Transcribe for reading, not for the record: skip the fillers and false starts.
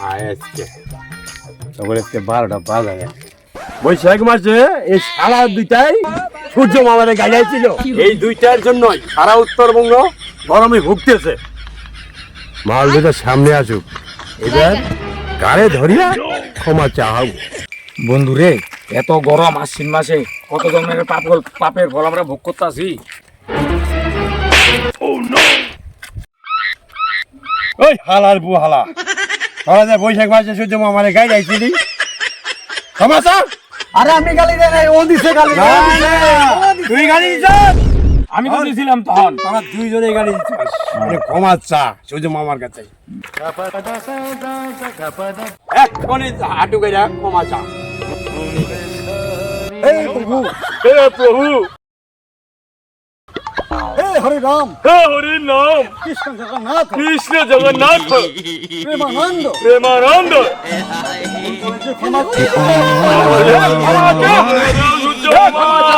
আজকে তখন আজকে 12টা বাজা গেছে। বৈশাখ মাসে এই সারা দুইটাই সূর্য মামারে গাইছিল। এই দুইটার জন্যই সারা উত্তরবঙ্গ গরমে ভুগতেছে। মাল দুটো সামনে আসুক, এবার গাড়ে ধরিয়া ক্ষমা চাও। বন্ধু রে, এত গরম আশ্বিন মাসে কত ধরনের পাপের ফল আমরা ভোগ করতেছি। ওই হালার বু হালা, তোরা যে বৈশাখ মাসে সূর্য মামারে গাই যাইছিলি, ক্ষমা চা। আরে আমি গালি দেয় নাই, ও দিছে গালি। তুই গাড়ি দিছ, আমি তো দিয়েছিলাম তখন। তোরা দুইজনে গাড়ি দিচ্ছিস। ক্ষমা চা সূর্য মামার কাছে। এক্ষুনি হাঁটু গেরা ক্ষমা চা। এই প্রভু, হে প্রভু, হে হরি রাম, হে হরি নাম, কৃষ্ণ জগন্নাথ, কৃষ্ণ জগন্নাথ, প্রেমানন্দ, প্রেমানন্দ। ক্ষমা ক্ষমা চা, সূর্য মামা।